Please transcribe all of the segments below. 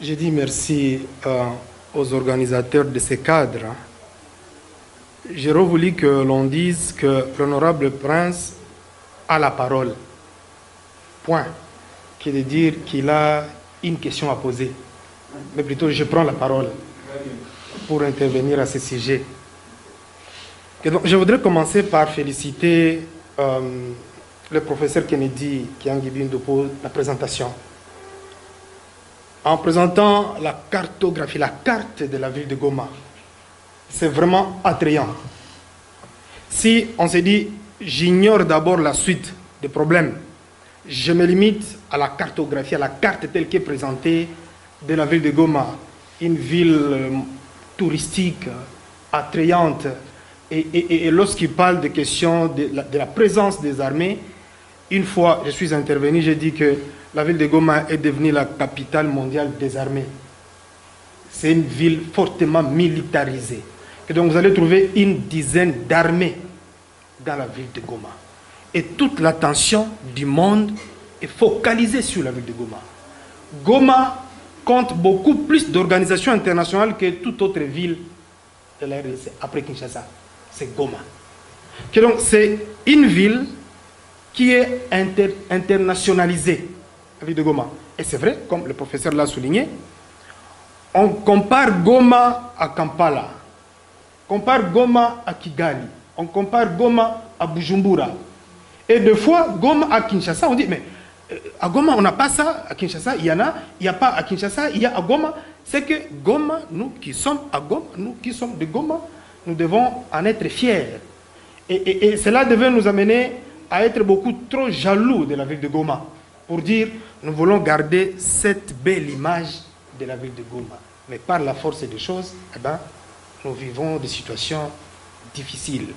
Je dis merci aux organisateurs de ces cadres. J'aurais voulu que l'on dise que l'honorable prince a la parole. Point. Qui est de dire qu'il a une question à poser. Mais plutôt, je prends la parole pour intervenir à ce sujet. Et donc, je voudrais commencer par féliciter le professeur Kennedy Kiangibindu pour la présentation. En présentant la cartographie, la carte de la ville de Goma, c'est vraiment attrayant. Si on se dit, j'ignore d'abord la suite des problèmes, je me limite à la cartographie, à la carte telle qu'est présentée de la ville de Goma, une ville touristique, attrayante, et lorsqu'il parle de questions de la présence des armées, une fois je suis intervenu, j'ai dit que la ville de Goma est devenue la capitale mondiale des armées. C'est une ville fortement militarisée. Et donc vous allez trouver une dizaine d'armées dans la ville de Goma. Et toute l'attention du monde est focalisée sur la ville de Goma. Goma compte beaucoup plus d'organisations internationales que toute autre ville de la RDC après Kinshasa. C'est Goma. Et donc c'est une ville qui est internationalisée, la ville de Goma. Et c'est vrai, comme le professeur l'a souligné, on compare Goma à Kampala, on compare Goma à Kigali, on compare Goma à Bujumbura. Et des fois, Goma à Kinshasa, on dit, mais à Goma, on n'a pas ça, à Kinshasa, il y en a, il n'y a pas à Kinshasa, il y a à Goma. C'est que Goma, nous qui sommes à Goma, nous qui sommes de Goma, nous devons en être fiers. Et cela devait nous amener à être beaucoup trop jaloux de la ville de Goma, pour dire, nous voulons garder cette belle image de la ville de Goma. Mais par la force des choses, eh ben, nous vivons des situations difficiles.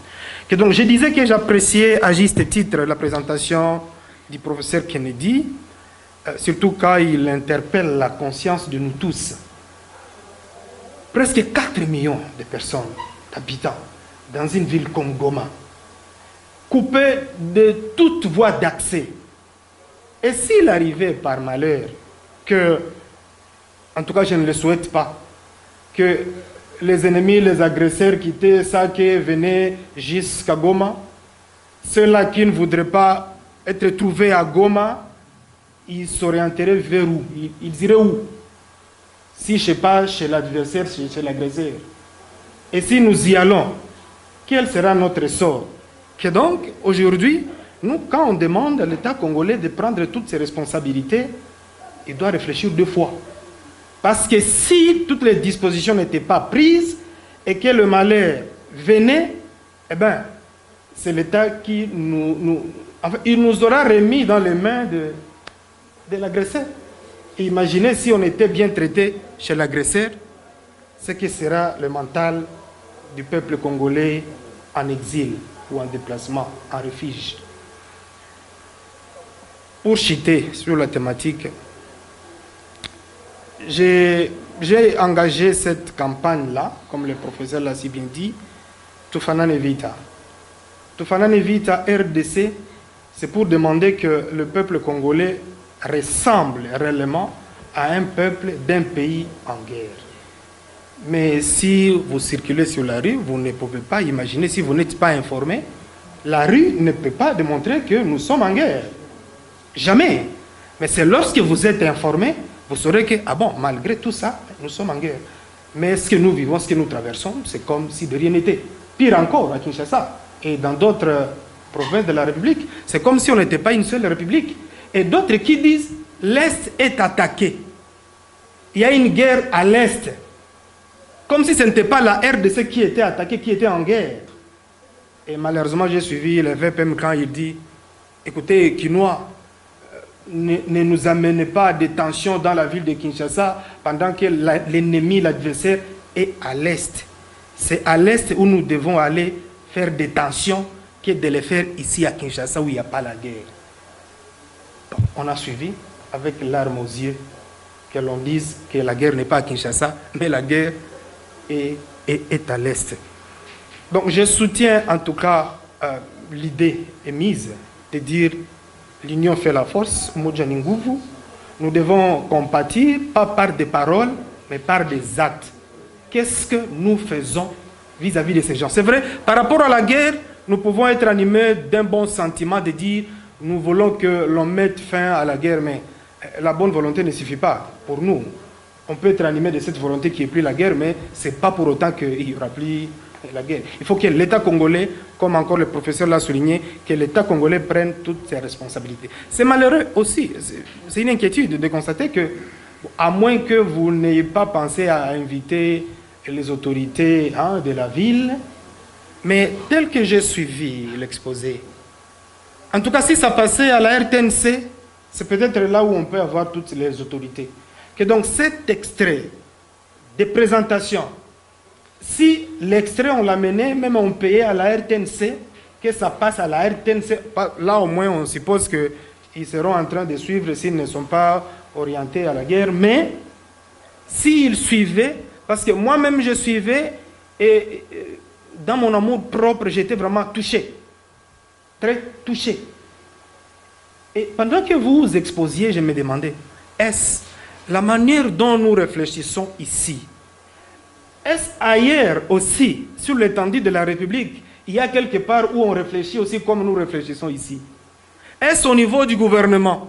Et donc, je disais que j'appréciais à juste titre la présentation du professeur Kennedy, surtout quand il interpelle la conscience de nous tous. Presque 4 millions de personnes, d'habitants, dans une ville comme Goma, coupée de toute voie d'accès. Et s'il arrivait par malheur que, en tout cas je ne le souhaite pas, que les ennemis, les agresseurs quittaient Sake, venaient jusqu'à Goma, ceux-là qui ne voudraient pas être trouvés à Goma, ils s'orienteraient vers où? Ils iraient où? Si je ne sais pas, chez l'adversaire, chez l'agresseur. Et si nous y allons, quel sera notre sort? Que donc, aujourd'hui, nous, quand on demande à l'État congolais de prendre toutes ses responsabilités, il doit réfléchir 2 fois. Parce que si toutes les dispositions n'étaient pas prises et que le malheur venait, eh bien, c'est l'État qui enfin, il nous aura remis dans les mains de l'agresseur. Et imaginez si on était bien traité chez l'agresseur, ce qui sera le mental du peuple congolais en exil ou en déplacement, en refuge. Pour chuter sur la thématique, j'ai engagé cette campagne-là, comme le professeur l'a si bien dit, Tufanane Vita. Tufanane Vita RDC, c'est pour demander que le peuple congolais ressemble réellement à un peuple d'un pays en guerre. Mais si vous circulez sur la rue, vous ne pouvez pas imaginer, si vous n'êtes pas informé, la rue ne peut pas démontrer que nous sommes en guerre. Jamais. Mais c'est lorsque vous êtes informé, vous saurez que, ah bon, malgré tout ça, nous sommes en guerre. Mais ce que nous vivons, ce que nous traversons, c'est comme si de rien n'était. Pire encore, à Kinshasa et dans d'autres provinces de la République, c'est comme si on n'était pas une seule République. Et d'autres qui disent, l'Est est attaqué. Il y a une guerre à l'Est. Comme si ce n'était pas la RDC qui était attaquée, qui était en guerre. Et malheureusement, j'ai suivi le VPM quand il dit, écoutez, Kinois, ne nous amenez pas à des tensions dans la ville de Kinshasa pendant que l'ennemi, l'adversaire est à l'Est. C'est à l'Est où nous devons aller faire des tensions que de les faire ici à Kinshasa où il n'y a pas la guerre. Donc, on a suivi avec larmes aux yeux que l'on dise que la guerre n'est pas à Kinshasa, mais la guerre est à l'Est. Donc je soutiens en tout cas l'idée émise de dire l'union fait la force, Moja Nguvu, nous devons compatir, pas par des paroles, mais par des actes. Qu'est-ce que nous faisons vis-à-vis de ces gens? C'est vrai, par rapport à la guerre, nous pouvons être animés d'un bon sentiment de dire nous voulons que l'on mette fin à la guerre, mais la bonne volonté ne suffit pas pour nous. On peut être animé de cette volonté qui est plus la guerre, mais ce n'est pas pour autant qu'il n'y aura plus la guerre. Il faut que l'État congolais, comme encore le professeur l'a souligné, que l'État congolais prenne toutes ses responsabilités. C'est malheureux aussi, c'est une inquiétude de constater que, à moins que vous n'ayez pas pensé à inviter les autorités de la ville, mais tel que j'ai suivi l'exposé, en tout cas si ça passait à la RTNC, c'est peut-être là où on peut avoir toutes les autorités. Que donc cet extrait de présentation, si l'extrait on l'a mené, même on payait à la RTNC, que ça passe à la RTNC, là au moins on suppose qu'ils seront en train de suivre s'ils ne sont pas orientés à la guerre, mais s'ils suivaient, parce que moi-même je suivais, et dans mon amour propre, j'étais vraiment touché, très touché. Et pendant que vous exposiez, je me demandais, est-ce la manière dont nous réfléchissons ici, est-ce ailleurs aussi, sur l'étendue de la République, il y a quelque part où on réfléchit aussi comme nous réfléchissons ici? Est-ce au niveau du gouvernement?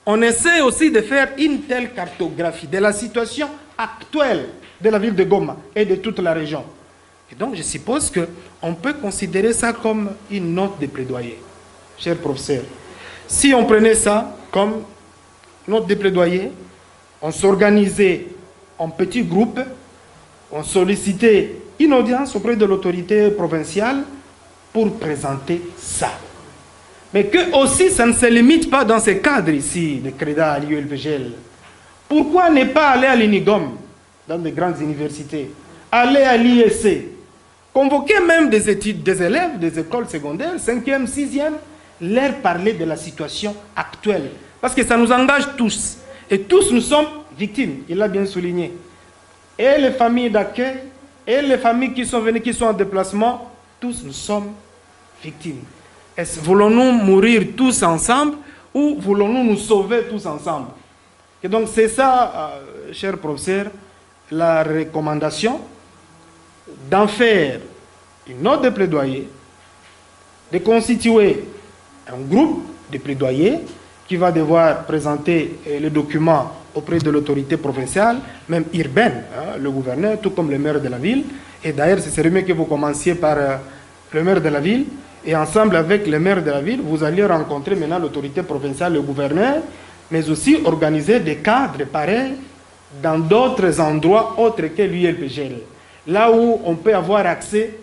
On essaie aussi de faire une telle cartographie de la situation actuelle de la ville de Goma et de toute la région. Et donc je suppose qu'on peut considérer ça comme une note de plaidoyer, cher professeur. Si on prenait ça comme note de plaidoyer, on s'organisait en petits groupes, on sollicitait une audience auprès de l'autorité provinciale pour présenter ça. Mais que aussi ça ne se limite pas dans ces cadres ici, de CREDA à l'ULPGL. Pourquoi ne pas aller à l'UNIGOM, dans des grandes universités, aller à l'IEC, convoquer même des élèves des écoles secondaires, 5e, 6e, leur parler de la situation actuelle. Parce que ça nous engage tous. Et tous nous sommes victimes, il l'a bien souligné. Et les familles d'accueil, et les familles qui sont venues, qui sont en déplacement, tous nous sommes victimes. Voulons-nous mourir tous ensemble ou voulons-nous nous sauver tous ensemble? Et donc c'est ça, cher professeur, la recommandation d'en faire une note de plaidoyer, de constituer un groupe de plaidoyer qui va devoir présenter le document auprès de l'autorité provinciale, même urbaine, le gouverneur, tout comme le maire de la ville. Et d'ailleurs, ce serait mieux que vous commenciez par le maire de la ville, et ensemble avec le maire de la ville, vous allez rencontrer maintenant l'autorité provinciale, le gouverneur, mais aussi organiser des cadres pareils dans d'autres endroits autres que l'ULPGL. Là où on peut avoir accès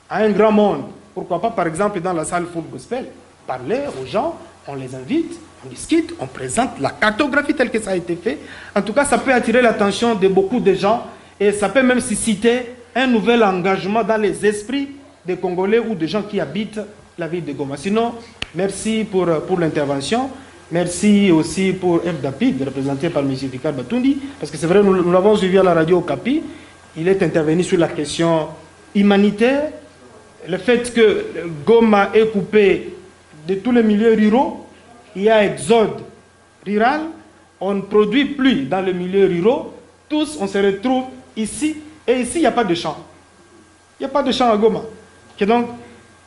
à un grand monde. Pourquoi pas, par exemple, dans la salle Full Gospel, parler aux gens, on les invite, on discute, on présente la cartographie telle que ça a été fait. En tout cas, ça peut attirer l'attention de beaucoup de gens et ça peut même susciter un nouvel engagement dans les esprits des Congolais ou des gens qui habitent la ville de Goma. Sinon, merci pour l'intervention. Merci aussi pour FDAPID, représenté par M. Victor Batundi, parce que c'est vrai, nous l'avons suivi à la radio au Capi. Il est intervenu sur la question humanitaire, le fait que Goma est coupé de tous les milieux ruraux, il y a exode rural, on ne produit plus dans les milieux ruraux, tous on se retrouve ici, et ici il n'y a pas de champ. Il n'y a pas de champ à Goma. Et donc,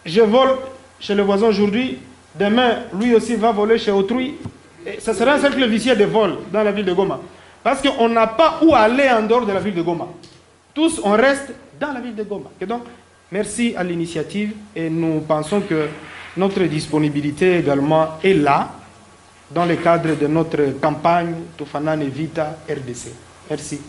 je vole chez le voisin aujourd'hui, demain, lui aussi va voler chez autrui. Et ça sera un cercle vicieux de vol dans la ville de Goma. Parce qu'on n'a pas où aller en dehors de la ville de Goma. Tous, on reste dans la ville de Goma. Et donc, merci à l'initiative et nous pensons que notre disponibilité également est là dans le cadre de notre campagne Tufana Vita RDC. Merci.